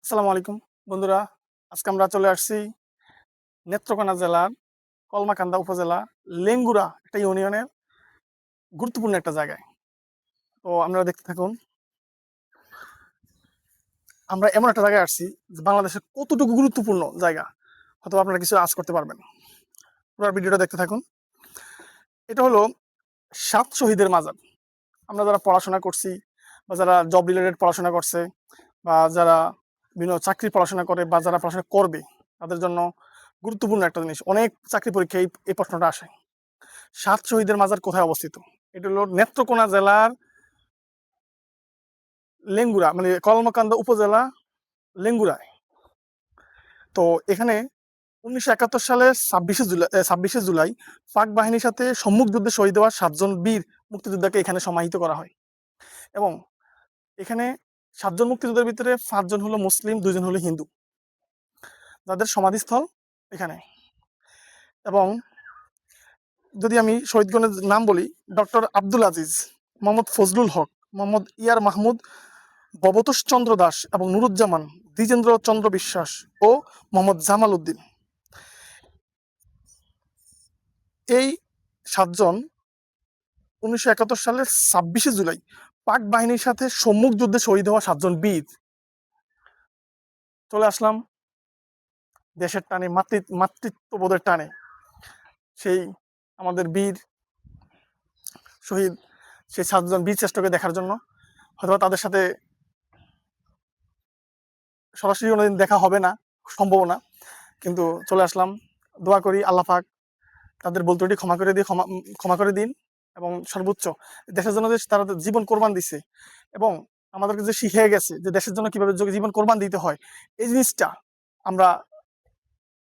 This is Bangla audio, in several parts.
আসসালামু আলাইকুম বন্ধুরা। আজকে আমরা চলে আসছি নেত্রকোনা জেলার কলমাকান্দা উপজেলা লেঙ্গুরা একটা ইউনিয়নের গুরুত্বপূর্ণ একটা জায়গায়। তো আপনারা দেখতে থাকুন। আমরা এমন একটা জায়গায় আসছি যে বাংলাদেশের কতটুকু গুরুত্বপূর্ণ জায়গা হয়তো আপনারা কিছু আঁচ করতে পারবেন। পুরো ভিডিওটা দেখতে থাকুন। এটা হলো ৭ শহীদের মাজার। আমরা যারা পড়াশোনা করছি বা যারা জব রিলেটেড পড়াশোনা করছে বা যারা বিভিন্ন চাকরির পড়াশোনা করে বা যারা পড়াশোনা করবে তাদের জন্য গুরুত্বপূর্ণ একটা জিনিস। অনেক চাকরি পরীক্ষায় এই প্রশ্নটা আসে। ৭ শহীদের মাজার কোথায় অবস্থিত? এটা হলো নেত্রকোনা জেলার লেঙ্গুরা, মানে কলমাকান্দা উপজেলা লেঙ্গুরায়। তো এখানে ১৯৭১ সালের ২৬শে জুলাই পাক বাহিনীর সাথে সম্মুখ যুদ্ধে শহীদ হওয়া ৭ জন বীর মুক্তিযোদ্ধাকে এখানে সমাহিত করা হয়। এবং এখানে ৭ জন মুক্তিযোদ্ধার ভিতরে ৫ জন হলো মুসলিম, ২ জন হলো হিন্দু, যাদের সমাধিস্থল এখানে। এবং যদি আমি শহীদগণের নাম বলি, ডক্টর আব্দুল আজিজ, মোহাম্মদ ফজলুল হক, মোহাম্মদ ইয়ার মাহমুদ, ভবতোষ চন্দ্র দাস এবং নুরুজ্জামান, দ্বিজেন্দ্র চন্দ্র বিশ্বাস ও মোহাম্মদ জামাল উদ্দিন। এই ৭ জন ১৯৭১ সালের ২৬শে জুলাই পাক বাহিনীর সাথে সম্মুখ যুদ্ধে শহীদ হওয়া ৭ জন বীর। চলে আসলাম দেশের টানে, মাতৃত্ববোধের টানে সেই আমাদের বীর শহীদ, সেই ৭ জন বীর শ্রেষ্ঠকে দেখার জন্য। হয়তো তাদের সাথে সরাসরি কোনোদিন দেখা হবে না, সম্ভব না, কিন্তু চলে আসলাম। দোয়া করি আল্লাহ পাক তাদের ভুল ত্রুটি ক্ষমা করে দিন। এবং সর্বোচ্চ দেশের জন্য যে তারা জীবন কোরবান দিছে এবং আমাদেরকে যে শিখিয়ে গেছে যে দেশের জন্য কিভাবে জীবন কোরবান দিতে হয়, এই জিনিসটা আমরা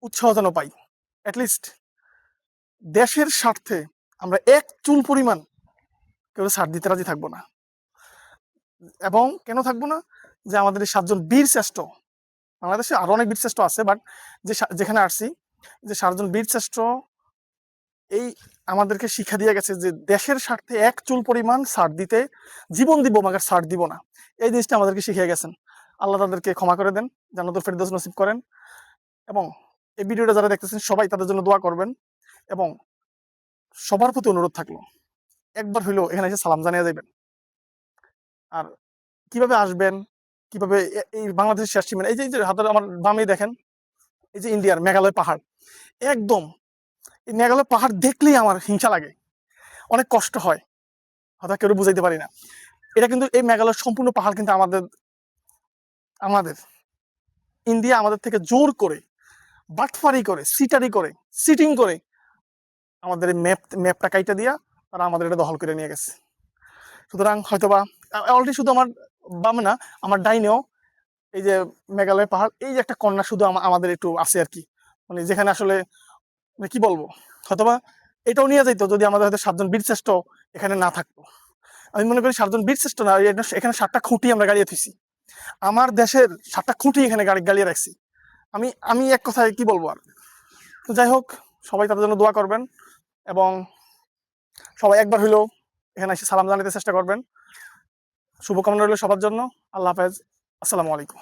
উৎসাহ যেন পাই। অ্যাটলিস্ট দেশের স্বার্থে আমরা এক চুল পরিমাণ কেউ ছাড় দিতে রাজি থাকবো না। এবং কেন থাকবো না? যে আমাদের এই ৭ জন বীর শ্রেষ্ঠ, বাংলাদেশে আরো অনেক বীর শ্রেষ্ঠ আছে, বাট যেখানে আসছি, যে ৭ জন বীর শ্রেষ্ঠ এই আমাদেরকে শিক্ষা দিয়ে গেছে যে দেশের স্বার্থে এক চুল পরিমাণ ছাড় দিতে জীবন দিব, মাগার ছাড় দিব না। এই জিনিসটা আমাদেরকে শিখিয়ে গেছেন। আল্লাহ তাদেরকে ক্ষমা করে দেন, জান্নাতুল ফেরদৌস নসিব করেন। এবং এই ভিডিওটা যারা দেখতেছেন সবাই তাদের জন্য দোয়া করবেন। এবং সবার প্রতি অনুরোধ থাকলো, একবার হইলেও এখানে এসে সালাম জানিয়ে যাবেন। আর কিভাবে আসবেন, কিভাবে এই বাংলাদেশের শেষ সীমানা, এই যে হাতের আমার বামে দেখেন, এই যে ইন্ডিয়ার মেঘালয় পাহাড়, একদম এই মেঘালয় পাহাড় দেখলেই আমার হিংসা লাগে, অনেক কষ্ট হয়, হয়তো কেউ বুঝাইতে পারি না। এটা কিন্তু এই মেঘালয়ের সম্পূর্ণ পাহাড় কিন্তু আমাদের আমাদের ইন্ডিয়া আমাদের থেকে জোর করে, বাটফারি করে, সিটারি করে, সিটিং করে আমাদের এই ম্যাপটা কাইটা দিয়া তারা আমাদের এটা দখল করে নিয়ে গেছে। সুতরাং হয়তোবা অলরেডি শুধু আমার বামে না, আমার ডাইনেও এই যে মেঘালয় পাহাড়, এই যে একটা কন্যা শুধু আমাদের একটু আছে আর কি, মানে যেখানে আসলে মানে কি বলবো, হয়তোবা এটাও নিয়ে যাইতো যদি আমাদের হয়তো ৭ জন বীরশ্রেষ্ঠ এখানে না থাকতো। আমি মনে করি ৭ জন বীরশ্রেষ্ঠ না, এখানে ৭টা খুঁটি আমরা গাড়িয়ে থুইছি, আমার দেশের 7টা খুঁটি এখানে গালিয়ে রাখছি। আমি আমি এক কথায় কি বলবো আর। তো যাই হোক, সবাই তাদের জন্য দোয়া করবেন এবং সবাই একবার হইলেও এখানে এসে সালাম জানাতে চেষ্টা করবেন। শুভকামনা রইল সবার জন্য। আল্লাহ হাফেজ। আসসালামু আলাইকুম।